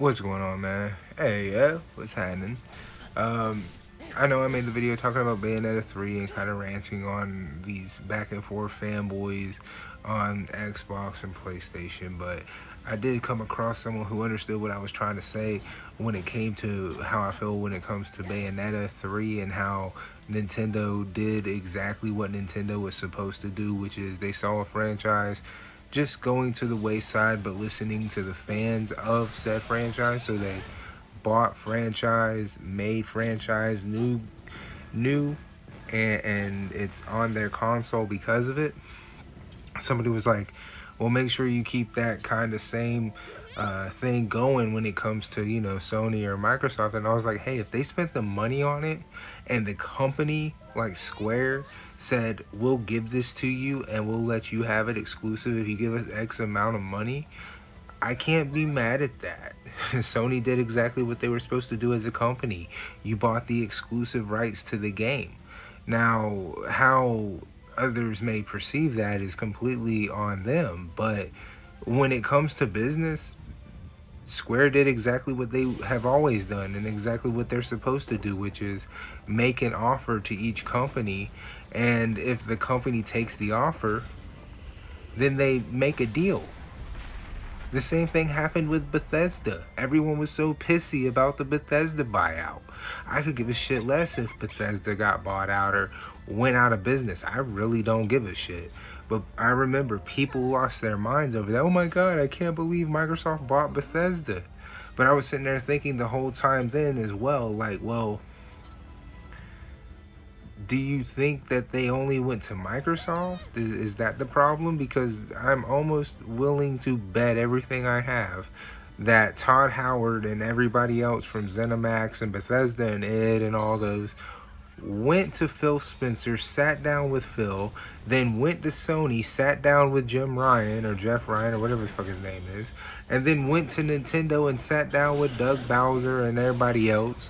What's going on, man? Hey, yeah, what's happening? Um, I know I made the video talking about Bayonetta 3 and kind of ranting on these back and forth fanboys on Xbox and PlayStation, but I did come across someone who understood what I was trying to say when it came to how I feel when it comes to Bayonetta 3 and how Nintendo did exactly what Nintendo was supposed to do, which is they saw a franchise just going to the wayside but listening to the fans of said franchise, so they bought franchise, made franchise new, and it's on their console because of it. Somebody was like, well, make sure you keep that kind of same thing going when it comes to, Sony or Microsoft. And I was like, hey, if they spent the money on it and the company like Square said, we'll give this to you and we'll let you have it exclusive if you give us X amount of money, I can't be mad at that. Sony did exactly what they were supposed to do as a company. You bought the exclusive rights to the game. Now, how others may perceive that is completely on them, but when it comes to business, Square did exactly what they have always done and exactly what they're supposed to do, which is make an offer to each company, and if the company takes the offer, then they make a deal. The same thing happened with Bethesda. Everyone was so pissy about the Bethesda buyout. I could give a shit less if Bethesda got bought out or went out of business. I really don't give a shit. But I remember people lost their minds over that. Oh my god, I can't believe Microsoft bought Bethesda. But I was sitting there thinking the whole time then as well, like, well, do you think that they only went to Microsoft? Is that the problem? Because I'm almost willing to bet everything I have that Todd Howard and everybody else from ZeniMax and Bethesda and Ed and all those went to Phil Spencer, sat down with Phil, then went to Sony, sat down with Jim Ryan or Jeff Ryan or whatever the fuck his name is, and then went to Nintendo and sat down with Doug Bowser and everybody else,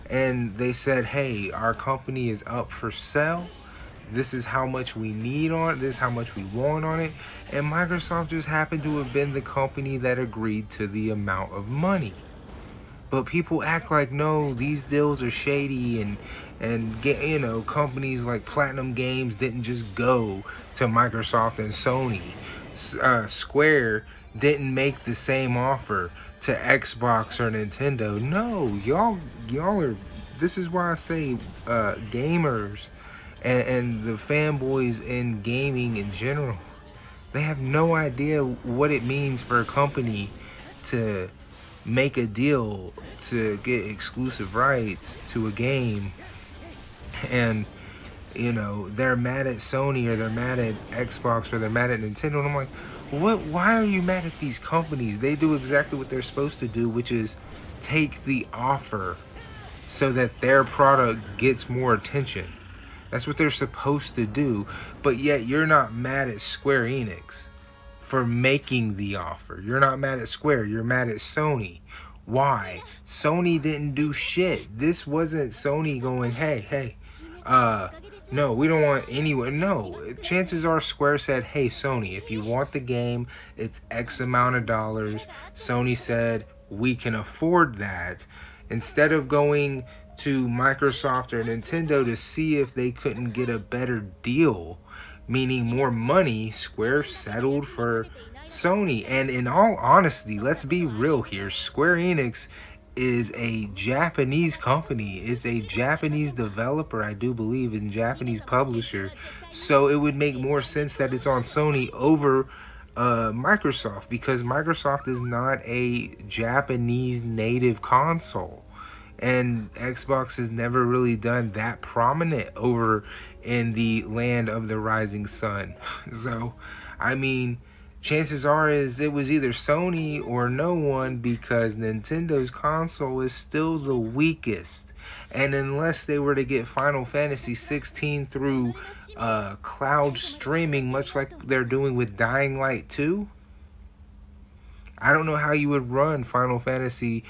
and they said, hey, our company is up for sale. This is how much we need on it. This is how much we want on it. And Microsoft just happened to have been the company that agreed to the amount of money. But people act like, no, these deals are shady, and get, companies like Platinum Games didn't just go to Microsoft and Sony. Square didn't make the same offer to Xbox or Nintendo. No, y'all are. This is why I say gamers and the fanboys in gaming in general, they have no idea what it means for a company to make a deal to get exclusive rights to a game, and they're mad at Sony or they're mad at Xbox or they're mad at Nintendo, and I'm like, what? Why are you mad at these companies? They do exactly what they're supposed to do, which is take the offer so that their product gets more attention. That's what they're supposed to do. But yet you're not mad at Square Enix for making the offer. You're not mad at Square. You're mad at Sony. Why? Sony didn't do shit. This wasn't Sony going, hey, no, we don't want anyone. No, chances are Square said, hey, Sony, if you want the game, it's X amount of dollars. Sony said, we can afford that. Instead of going to Microsoft or Nintendo to see if they couldn't get a better deal, meaning more money, Square settled for Sony. And in all honesty, let's be real here, Square Enix is a Japanese company. It's a Japanese developer, I do believe, and Japanese publisher. So it would make more sense that it's on Sony over Microsoft, because Microsoft is not a Japanese native console. And Xbox has never really done that prominent over in the land of the rising sun. So, I mean, chances are is it was either Sony or no one, because Nintendo's console is still the weakest. And unless they were to get Final Fantasy 16 through cloud streaming, much like they're doing with Dying Light 2, I don't know how you would run Final Fantasy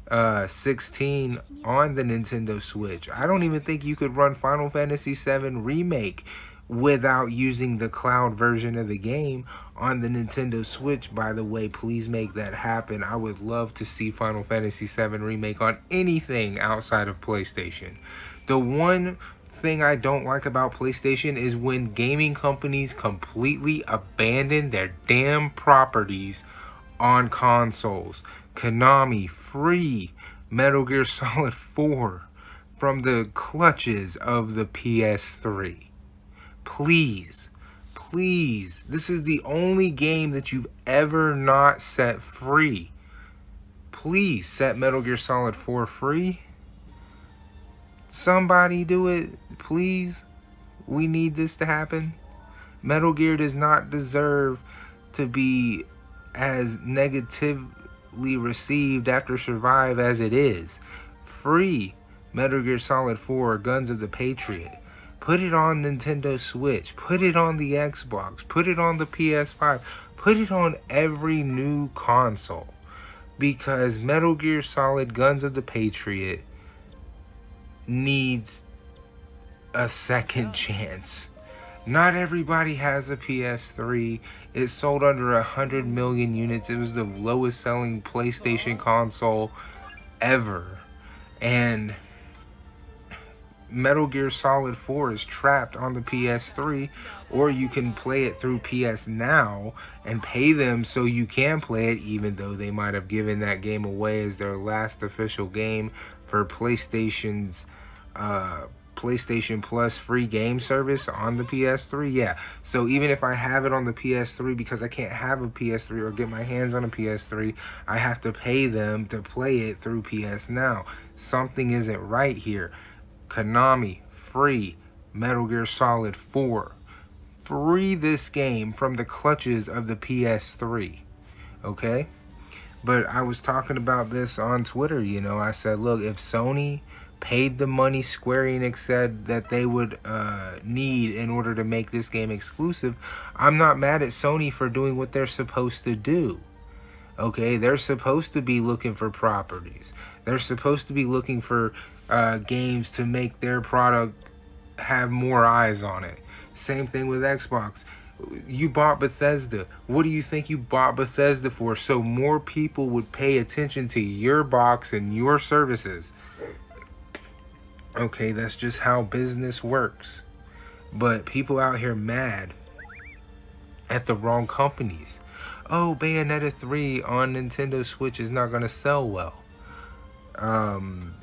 16 on the Nintendo Switch. I don't even think you could run Final Fantasy 7 Remake without using the cloud version of the game on the Nintendo Switch. By the way, please make that happen. I would love to see Final Fantasy VII Remake on anything outside of PlayStation. The one thing I don't like about PlayStation is when gaming companies completely abandon their damn properties on consoles. Konami free Metal Gear Solid 4 from the clutches of the PS3. Please, please, this is the only game that you've ever not set free. Please set Metal Gear Solid 4 free. Somebody do it, please. We need this to happen. Metal Gear does not deserve to be as negatively received after Survive as it is. Free Metal Gear Solid 4 Guns of the Patriot. Put it on Nintendo Switch. Put it on the Xbox. Put it on the PS5. Put it on every new console. Because Metal Gear Solid Guns of the Patriot needs a second chance. Not everybody has a PS3. It sold under 100 million units. It was the lowest selling PlayStation console ever. And Metal Gear Solid 4 is trapped on the PS3, or you can play it through PS Now and pay them so you can play it, even though they might have given that game away as their last official game for PlayStation's PlayStation Plus free game service on the PS3. Yeah, so even if I have it on the PS3, because I can't have a PS3 or get my hands on a PS3, I have to pay them to play it through PS Now. Something isn't right here. Konami, free Metal Gear Solid 4. Free this game from the clutches of the PS3. Okay? But I was talking about this on Twitter, you know. I said, look, if Sony paid the money Square Enix said that they would need in order to make this game exclusive, I'm not mad at Sony for doing what they're supposed to do. Okay? They're supposed to be looking for properties. They're supposed to be looking for games to make their product have more eyes on it. Same thing with Xbox. You bought Bethesda. What do you think you bought Bethesda for? So more people would pay attention to your box and your services. Okay, that's just how business works. But people out here mad at the wrong companies. Oh, Bayonetta 3 on Nintendo Switch is not going to sell well.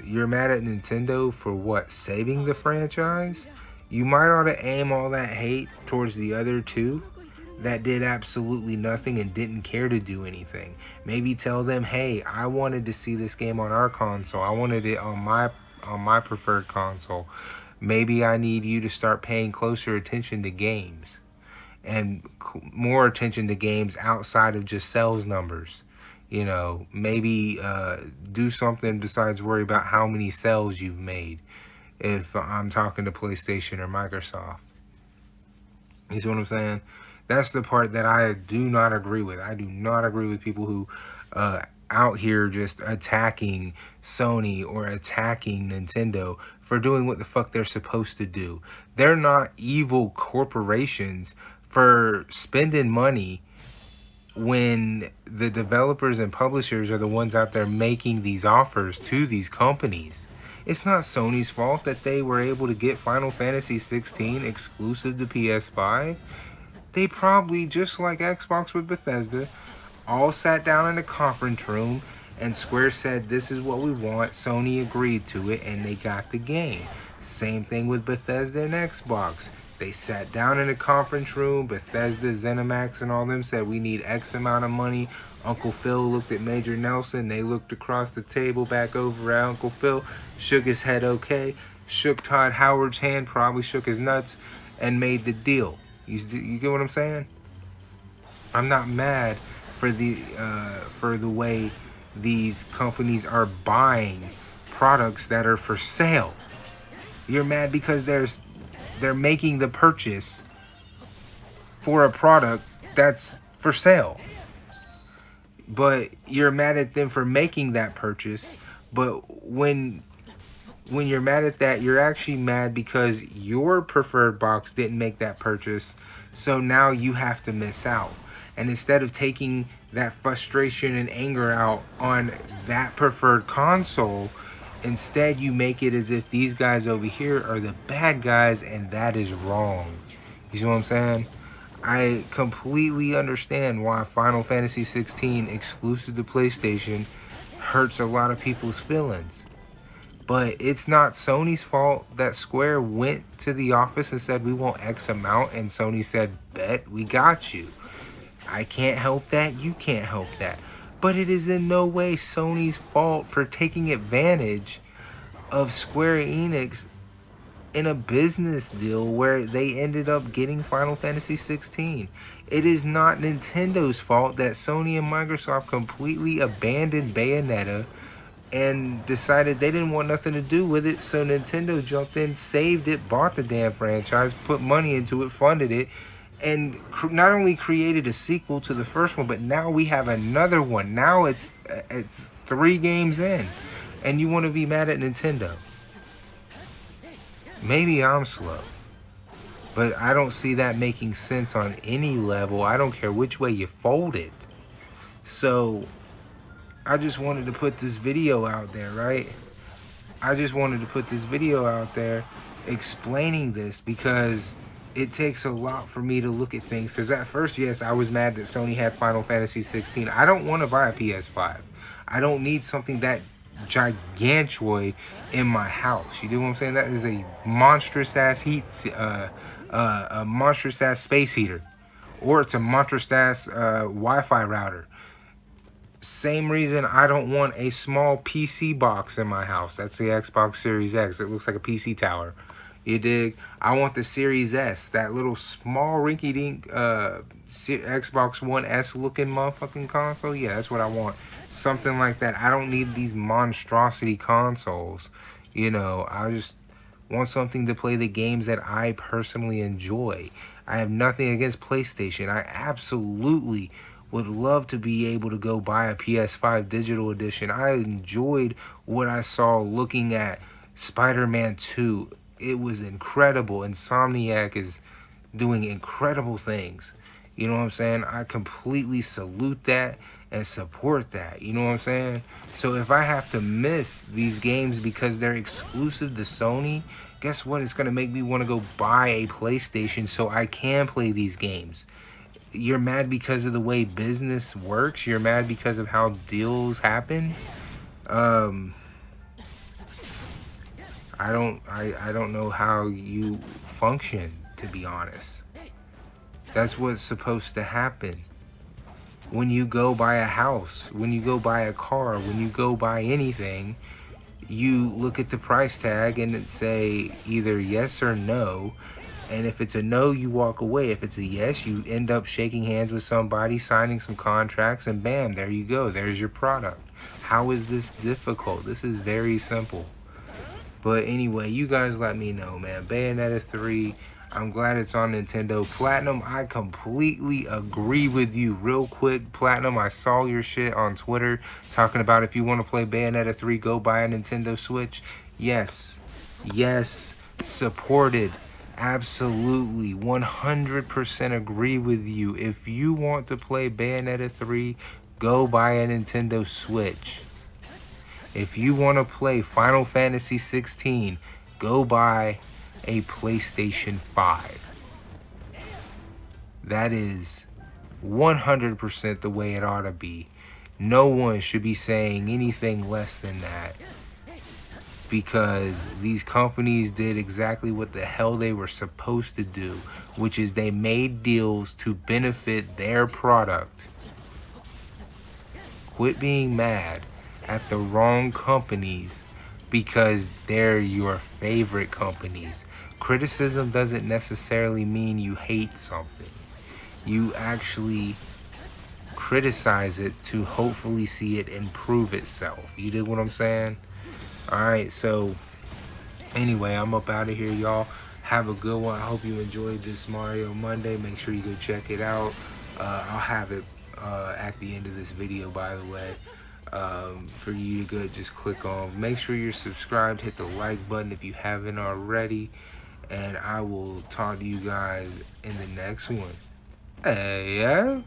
You're mad at Nintendo for what? Saving the franchise? You might ought to aim all that hate towards the other two that did absolutely nothing and didn't care to do anything. Maybe tell them, hey, I wanted to see this game on our console. I wanted it on my preferred console. Maybe I need you to start paying closer attention to games and more attention to games outside of just sales numbers. You know, maybe do something besides worry about how many sales you've made if I'm talking to PlayStation or Microsoft. You see what I'm saying? That's the part that I do not agree with. I do not agree with people who out here just attacking Sony or attacking Nintendo for doing what the fuck they're supposed to do. They're not evil corporations for spending money when the developers and publishers are the ones out there making these offers to these companies. It's not Sony's fault that they were able to get Final Fantasy 16 exclusive to PS5. They probably, just like Xbox with Bethesda, all sat down in a conference room and Square said, this is what we want. Sony agreed to it and they got the game. Same thing with Bethesda and Xbox. They sat down in a conference room, Bethesda, ZeniMax, and all them said, we need X amount of money. Uncle Phil looked at Major Nelson. They looked across the table back over at Uncle Phil, shook his head okay, shook Todd Howard's hand, probably shook his nuts, and made the deal. You get what I'm saying? I'm not mad for the way these companies are buying products that are for sale. You're mad because they're making the purchase for a product that's for sale. But you're mad at them for making that purchase. But when when you're mad at that, you're actually mad because your preferred box didn't make that purchase. So now you have to miss out. And instead of taking that frustration and anger out on that preferred console, instead you make it as if these guys over here are the bad guys, and that is wrong. You see what I'm saying? I completely understand why Final Fantasy 16 exclusive to PlayStation hurts a lot of people's feelings. But it's not Sony's fault that Square went to the office and said, we want X amount, and Sony said, bet, we got you. I can't help that, you can't help that. But it is in no way Sony's fault for taking advantage of Square Enix in a business deal where they ended up getting Final Fantasy 16. It is not Nintendo's fault that Sony and Microsoft completely abandoned Bayonetta and decided they didn't want nothing to do with it, so Nintendo jumped in, saved it, bought the damn franchise, put money into it, funded it, and not only created a sequel to the first one, but now we have another one. Now it's 3 games in, and you want to be mad at Nintendo. Maybe I'm slow, but I don't see that making sense on any level. I don't care which way you fold it. So I just wanted to put this video out there, right? I just wanted to put this video out there explaining this, because it takes a lot for me to look at things. Because at first, yes, I was mad that Sony had Final Fantasy 16. I don't want to buy a PS5. I don't need something that gigantoid in my house. You know what I'm saying? That is a monstrous ass a monstrous ass space heater, or it's a monstrous ass Wi-Fi router. Same reason I don't want a small PC box in my house. That's the Xbox Series X. It looks like a PC tower. You dig? I want the Series S, that little small rinky-dink Xbox One S looking motherfucking console. Yeah, that's what I want. Something like that. I don't need these monstrosity consoles. You know, I just want something to play the games that I personally enjoy. I have nothing against PlayStation. I absolutely would love to be able to go buy a PS5 digital edition. I enjoyed what I saw looking at Spider-Man 2. It was incredible. Insomniac is doing incredible things. You know what I'm saying? I completely salute that and support that. You know what I'm saying? So if I have to miss these games because they're exclusive to Sony, guess what? It's going to make me want to go buy a PlayStation so I can play these games. You're mad because of the way business works? You're mad because of how deals happen? I don't know how you function, to be honest. That's what's supposed to happen. When you go buy a house, when you go buy a car, when you go buy anything, you look at the price tag and it say either yes or no. And if it's a no, you walk away. If it's a yes, you end up shaking hands with somebody, signing some contracts, and bam, there you go. There's your product. How is this difficult? This is very simple. But anyway, you guys let me know, man. Bayonetta 3, I'm glad it's on Nintendo. Platinum, I completely agree with you. Real quick, Platinum, I saw your shit on Twitter talking about if you want to play Bayonetta 3, go buy a Nintendo Switch. Yes. Yes. Supported. Absolutely. 100% agree with you. If you want to play Bayonetta 3, go buy a Nintendo Switch. If you want to play Final Fantasy 16, go buy a PlayStation 5. That is 100% the way it ought to be. No one should be saying anything less than that, because these companies did exactly what the hell they were supposed to do, which is they made deals to benefit their product. Quit being mad at the wrong companies because they're your favorite companies. Criticism doesn't necessarily mean you hate something. You actually criticize it to hopefully see it improve itself. You dig what I'm saying? Alright, so anyway, I'm up out of here, y'all. Have a good one. I hope you enjoyed this Mario Monday. Make sure you go check it out. I'll have it at the end of this video, by the way. for you to go just click on. Make sure you're subscribed, hit the like button if you haven't already, and I will talk to you guys in the next one. Hey, yeah.